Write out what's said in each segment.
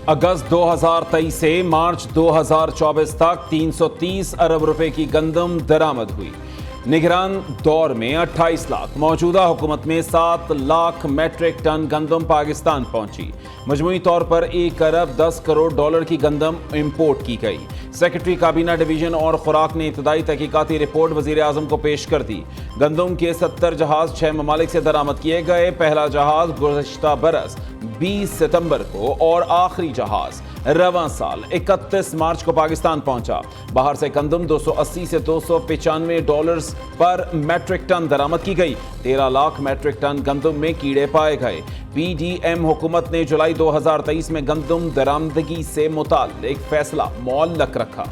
اگست 2023 سے مارچ 2024 تک 330 ارب روپے کی گندم درآمد ہوئی۔ نگران دور میں 28 لاکھ، موجودہ حکومت میں 7 لاکھ میٹرک ٹن گندم پاکستان پہنچی۔ مجموعی طور پر 1 ارب 10 کروڑ ڈالر کی گندم امپورٹ کی گئی۔ سیکرٹری کابینہ ڈویژن اور خوراک نے ابتدائی تحقیقاتی رپورٹ وزیر اعظم کو پیش کر دی۔ گندم کے 70 جہاز 6 ممالک سے درآمد کیے گئے۔ پہلا جہاز گزشتہ برس 20 ستمبر کو اور آخری جہاز رواں سال 31 مارچ کو پاکستان پہنچا۔ باہر سے گندم 280 سے 295 ڈالرز پر میٹرک ٹن درآمد کی گئی۔ 13 لاکھ میٹرک ٹن گندم میں کیڑے پائے گئے۔ پی ڈی ایم حکومت نے جولائی 2023 میں گندم درآمدگی سے متعلق فیصلہ معلق رکھا۔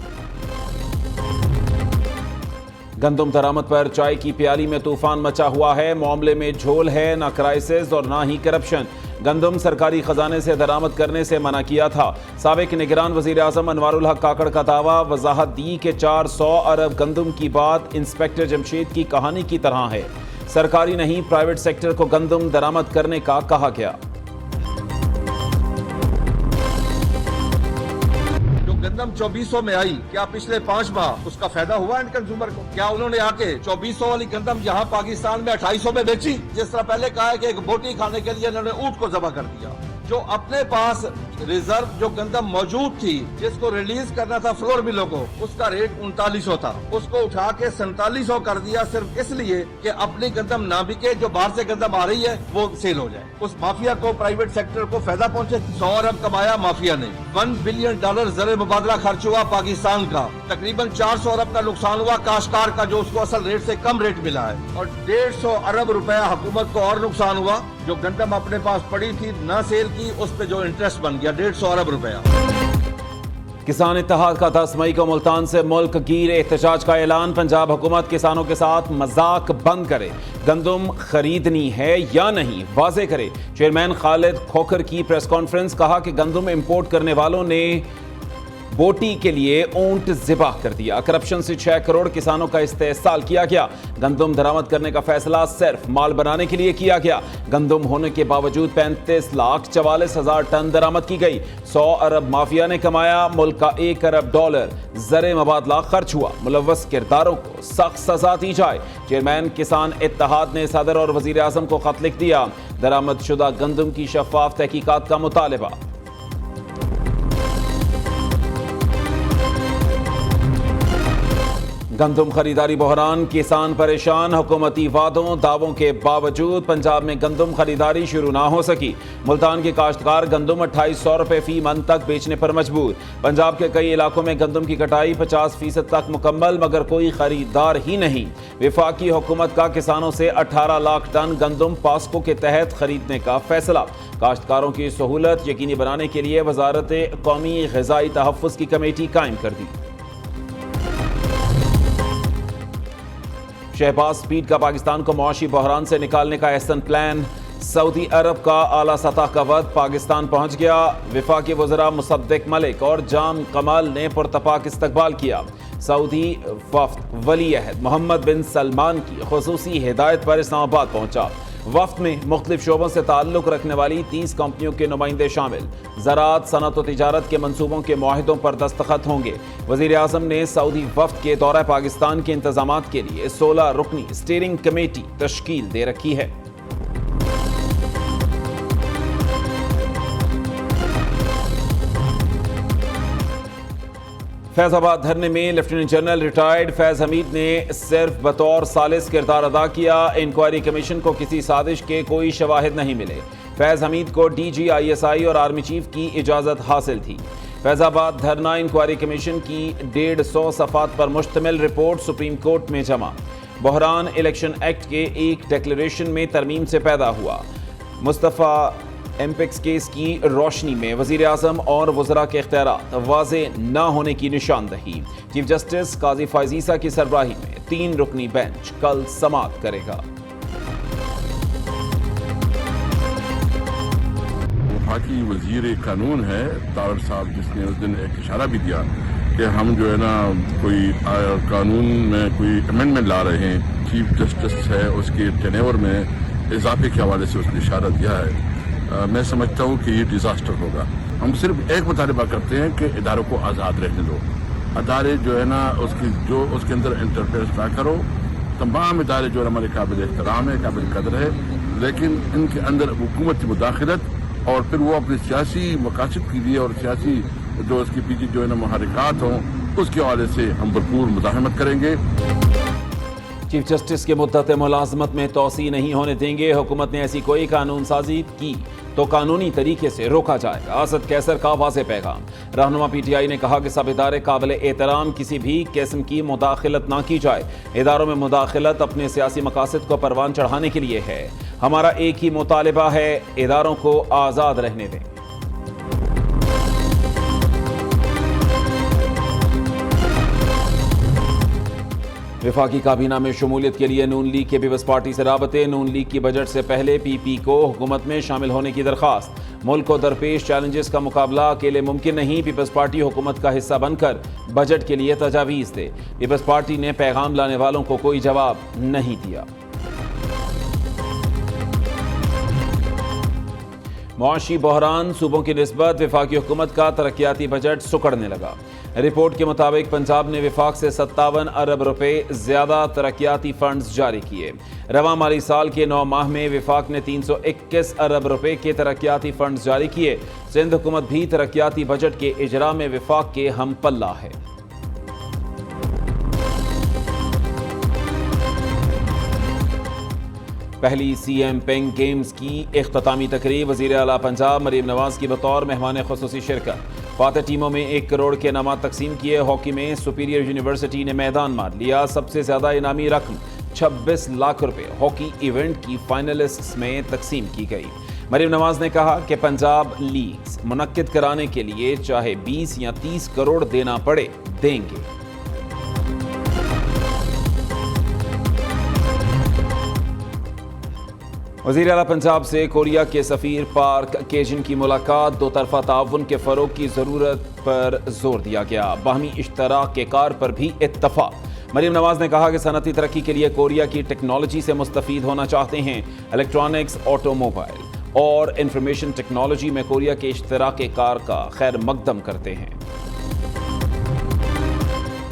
گندم درآمد پر چائے کی پیالی میں طوفان مچا ہوا ہے۔ معاملے میں جھول ہے، نہ کرائسس اور نہ ہی کرپشن۔ گندم سرکاری خزانے سے درآمد کرنے سے منع کیا تھا۔ سابق نگران وزیر اعظم انوار الحق کاکڑ کا دعویٰ، وضاحت دی کہ 400 ارب گندم کی بات انسپکٹر جمشید کی کہانی کی طرح ہے۔ سرکاری نہیں، پرائیویٹ سیکٹر کو گندم درآمد کرنے کا کہا گیا۔ گندم 2400 میں آئی، کیا پچھلے 5 ماہ اس کا فائدہ ہوا اینڈ کنزیومر کو؟ کیا انہوں نے آ کے 2400 والی گندم یہاں پاکستان میں 2800 میں بیچی؟ جس طرح پہلے کہا ہے کہ ایک بوٹی کھانے کے لیے انہوں نے اونٹ کو ذبح کر دیا۔ جو اپنے پاس ریزرو جو گندم موجود تھی، جس کو ریلیز کرنا تھا فلور ملوں کو، اس کا ریٹ 3900 تھا، اس کو اٹھا کے 4700 کر دیا، صرف اس لیے کہ اپنی گندم نہ بکے، جو باہر سے گندم آ رہی ہے وہ سیل ہو جائے۔ اس مافیا کو، پرائیویٹ سیکٹر کو فائدہ پہنچے۔ 100 ارب کمایا مافیا نے۔ $1 بلین زر مبادلہ خرچ ہوا پاکستان کا۔ تقریباً 400 ارب کا نقصان ہوا کاشتکار کا، جو اس کو اصل ریٹ سے کم ریٹ ملا ہے، اور 150 ارب روپیہ حکومت کو اور نقصان ہوا۔ جو گندم اپنے پاس پڑی تھی نہ سیل کی، اس پہ جو انٹرسٹ بن گیا 150 ارب روپیہ۔ کسان اتحاد کا 10 مئی کو ملتان سے ملک گیر احتجاج کا اعلان۔ پنجاب حکومت کسانوں کے ساتھ مذاق بند کرے، گندم خریدنی ہے یا نہیں واضح کرے۔ چیئرمین خالد کھوکھر کی پریس کانفرنس، کہا کہ گندم امپورٹ کرنے والوں نے بوٹی کے لیے اونٹ ذبح کر دیا۔ کرپشن سے 6 کروڑ کسانوں کا استحصال کیا گیا۔ گندم درآمد کرنے کا فیصلہ صرف مال بنانے کے لیے کیا گیا۔ گندم ہونے کے باوجود 35,44,000 ٹن درآمد کی گئی۔ 100 ارب مافیا نے کمایا، ملک کا 1 ارب ڈالر زر مبادلہ خرچ ہوا۔ ملوث کرداروں کو سخت سزا دی جائے۔ چیئرمین کسان اتحاد نے صدر اور وزیر اعظم کو خط لکھ دیا۔ درآمد شدہ گندم کی شفاف تحقیقات کا مطالبہ۔ گندم خریداری بحران، کسان پریشان۔ حکومتی وعدوں دعووں کے باوجود پنجاب میں گندم خریداری شروع نہ ہو سکی۔ ملتان کے کاشتکار گندم 2800 روپے فی من تک بیچنے پر مجبور۔ پنجاب کے کئی علاقوں میں گندم کی کٹائی 50% تک مکمل، مگر کوئی خریدار ہی نہیں۔ وفاقی حکومت کا کسانوں سے 18 لاکھ ٹن گندم پاسکو کے تحت خریدنے کا فیصلہ۔ کاشتکاروں کی سہولت یقینی بنانے کے لیے وزارت قومی غذائی تحفظ کی کمیٹی قائم کر دی۔ شہباز سپیڈ کا پاکستان کو معاشی بحران سے نکالنے کا ایکشن پلان۔ سعودی عرب کا اعلیٰ سطح کا وفد پاکستان پہنچ گیا۔ وفاقی وزراء مصدق ملک اور جام کمال نے پرتپاک استقبال کیا۔ سعودی وفد ولی عہد محمد بن سلمان کی خصوصی ہدایت پر اسلام آباد پہنچا۔ وفد میں مختلف شعبوں سے تعلق رکھنے والی 30 کمپنیوں کے نمائندے شامل۔ زراعت، صنعت و تجارت کے منصوبوں کے معاہدوں پر دستخط ہوں گے۔ وزیر اعظم نے سعودی وفد کے دورہ پاکستان کے انتظامات کے لیے 16 رکنی اسٹیئرنگ کمیٹی تشکیل دے رکھی ہے۔ فیض آباد دھرنے میں لیفٹیننٹ جنرل ریٹائرڈ فیض حمید نے صرف بطور ثالث کردار ادا کیا۔ انکوائری کمیشن کو کسی سازش کے کوئی شواہد نہیں ملے۔ فیض حمید کو ڈی جی ISI اور آرمی چیف کی اجازت حاصل تھی۔ فیض آباد دھرنا انکوائری کمیشن کی 150 صفحات پر مشتمل رپورٹ سپریم کورٹ میں جمع۔ بحران الیکشن ایکٹ کے ایک ڈکلیریشن میں ترمیم سے پیدا ہوا۔ مصطفیٰ ایمپیکس کیس کی روشنی میں وزیر اعظم اور وزراء کے اختیارات واضح نہ ہونے کی نشاندہی۔ چیف جسٹس قاضی فائز عیسیٰ کی سربراہی میں 3 رکنی بینچ کل سماعت کرے گا۔ وفاقی وزیر قانون ہے طاہر صاحب، جس نے اس دن ایک اشارہ بھی دیا کہ ہم جو ہے نا کوئی قانون میں کوئی امینڈمنٹ لا رہے ہیں۔ چیف جسٹس ہے، اس کے ٹینیور میں اضافے کے حوالے سے اس نے اشارہ دیا ہے۔ मैं समझता हूँ कि ये डिजास्टर होगा। हम सिर्फ एक मुतालबा करते हैं कि इदारों को आज़ाद रहने दो। अदारे जो है ना उसके अंदर इंटरफेरेंस ना करो। तमाम इदारे जो है हमारे काबिल एहतराम है, काबिल कदर है, लेकिन इनके अंदर हुकूमत की मुदाखलत और फिर वो अपने सियासी मकासद के लिए और सियासी जो उसके पीछे जो है ना मुहर्रिकात हों, उसके हवाले से हम भरपूर मुज़ाहमत करेंगे। चीफ जस्टिस के मुद्दत मुलाजमत में तोसी नहीं होने देंगे। हुकूमत ने ऐसी कोई कानून साजी की तो कानूनी तरीके से रोका जाएगा। असद कैसर का वाज़ेह पैगाम। रहनुमा पीटीआई ने कहा कि सब इदारे काबिल एहतराम, किसी भी किस्म की मुदाखलत ना की जाए। इदारों में मुदाखलत अपने सियासी मकासद को परवान चढ़ाने के लिए है। हमारा एक ही मुतालिबा है, इदारों को आज़ाद रहने दें। वफाकी काबीना में शमूलियत के लिए नून लीग के पीपल्स पार्टी से राबते। नून लीग की बजट से पहले पीपी को हुकूमत में शामिल होने की दरख्वास्त। मुल्क को दरपेश चैलेंजेस का मुकाबला अकेले मुमकिन नहीं। पीपल्स पार्टी हुकूमत का हिस्सा बनकर बजट के लिए तजावीज़ दे। पीपल्स पार्टी ने पैगाम लाने वालों को कोई जवाब नहीं दिया। मुआशी बहरान सूबों की निस्बत वफाकी हुकूमत का तरक्याती बजट सुकड़ने लगा। रिपोर्ट के मुताबिक पंजाब ने वफाक से 57 अरब रुपए ज्यादा तरक्याती फंड्स जारी किए। रवां माली साल के 9 माह में वफाक ने 321 अरब रुपए के तरक्याती फंड्स जारी किए। सिंध हुकूमत भी तरक्याती बजट के इजरा में वफाक के हम पल्ला है। पहली सीएम पेंग गेम्स की इख्तितामी तकरीब। वज़ीर आला पंजाब मरीम नवाज की बतौर मेहमान खुसूसी शिरकत। फातह टीमों में 1 करोड़ के इनामात तकसीम किए। हॉकी में सुपीरियर यूनिवर्सिटी ने मैदान मार लिया। सबसे ज्यादा इनामी रकम 26 लाख रुपए हॉकी इवेंट की फाइनलिस्ट्स में तकसीम की गई। मरीम नवाज ने कहा कि पंजाब लीग्स मुनक्किद कराने के लिए चाहे 20 या 30 करोड़ देना पड़े, देंगे। वज़ीर आला पंजाब से कोरिया के सफ़ीर पार्क केजिन की मुलाकात। दो तरफ़ा ताउन के फ़रोग़ की ज़रूरत पर जोर दिया गया। बाहमी इश्तराक के कार पर भी इत्तफ़ाक़। मरीम नवाज ने कहा कि सनती तरक्की के लिए कोरिया की टेक्नोलॉजी से मुस्तफ़ीद होना चाहते हैं। इलेक्ट्रॉनिक्स, ऑटोमोबाइल और इंफॉर्मेशन टेक्नोलॉजी में कोरिया के इश्तराक कार का खैर मकदम करते हैं।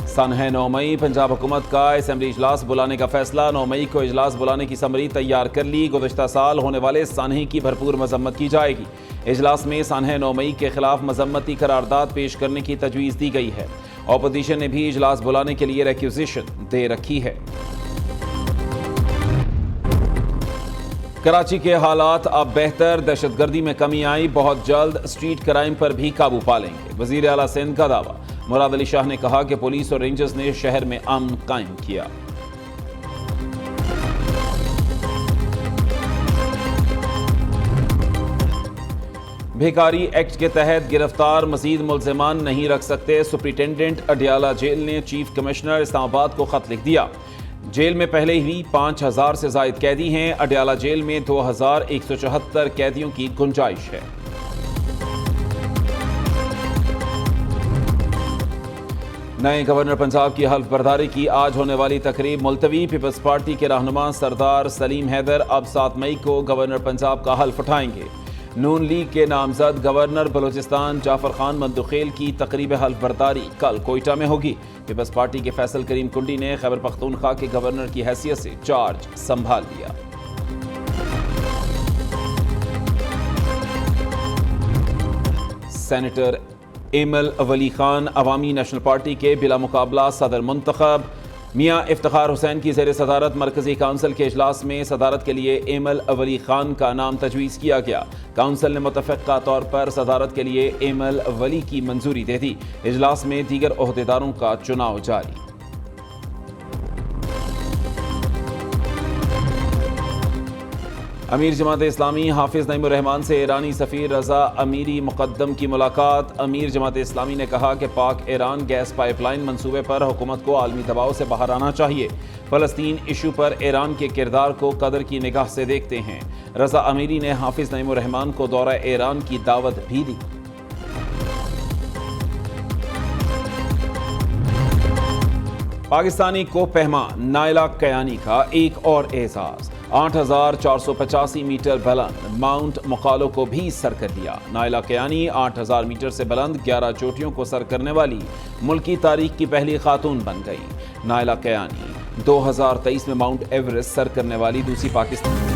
सनह 9 मई पंजाब हुकूमत का असम्बली इजलास बुलाने का फैसला। 9 मई को इजलास बुलाने की समरी तैयार कर ली। गुज़श्ता साल होने वाले सानहे की भरपूर मजम्मत की जाएगी। इजलास में सानह 9 मई के खिलाफ मजम्मती करारदाद पेश करने की तजवीज़ दी गई है। अपोजिशन ने भी इजलास बुलाने के लिए रिक्विजिशन दे रखी है। कराची के हालात अब बेहतर। दहशतगर्दी में कमी आई। बहुत जल्द स्ट्रीट क्राइम पर भी काबू पा लेंगे। वज़ीर आला सिंध का दावा। मुराद अली शाह ने कहा कि पुलिस और रेंजर्स ने शहर में अमन कायम किया। भिखारी एक्ट के तहत गिरफ्तार मजीद मुल्ज़िमान नहीं रख सकते। सुप्रिंटेंडेंट अडियाला जेल ने चीफ कमिश्नर इस्लामाबाद को खत लिख दिया। जेल में पहले ही 5000 से जायद कैदी हैं। अडियाला जेल में 2174 कैदियों की गुंजाइश है। नए गवर्नर पंजाब की हल्फ बर्दारी की आज होने वाली तकरीब मुलतवी। पीपल्स पार्टी के रहनुमा सरदार सलीम हैदर अब 7 मई को गवर्नर पंजाब का हल्फ उठाएंगे। नून लीग के नामजद गवर्नर बलूचिस्तान जाफर खान मंदुखेल की तकरीब हल्फ बर्दारी कल कोयटा में होगी। पीपल्स पार्टी के फैसल करीम कुंडी ने खैबर पख्तूनख्वा के गवर्नर की हैसियत से चार्ज संभाल लिया। सेनेटर एमल वली खान अवामी नेशनल पार्टी के बिला मुकाबला सदर मुंतखब। मियाँ इफ्तिखार हुसैन की ज़ेर सदारत मरकजी काउंसिल के इजलास में सदारत के लिए एमल वली खान का नाम तजवीज़ किया गया। काउंसिल ने मुतफ़िक़ा तौर पर सदारत के लिए एमल वली की मंजूरी दे दी। इजलास में दीगर ओहदेदारों का चुनाव जारी। अमीर जमात इस्लामी हाफिज नईमुर रहमान से ईरानी सफ़ीर रज़ा अमीरी मुक़द्दम की मुलाकात। अमीर जमात इस्लामी ने कहा कि पाक ईरान गैस पाइपलाइन मंसूबे पर हुकूमत को आलमी दबाव से बाहर आना चाहिए। फ़लस्तीन इशू पर ईरान के किरदार को कदर की निगाह से देखते हैं। रज़ा अमीरी ने हाफिज नईमुर रहमान को दौरा ईरान की दावत भी दी। पाकिस्तानी को पहमा नाइला कयानी का एक और एजाज़। 8,485 मीटर बुलंद माउंट मकालो को भी सर कर लिया। नाइला कयानी 8,000 मीटर से बुलंद 11 चोटियों को सर करने वाली मुल्की तारीख की पहली खातून बन गई। नाइला कयानी 2023 में माउंट एवरेस्ट सर करने वाली दूसरी पाकिस्तान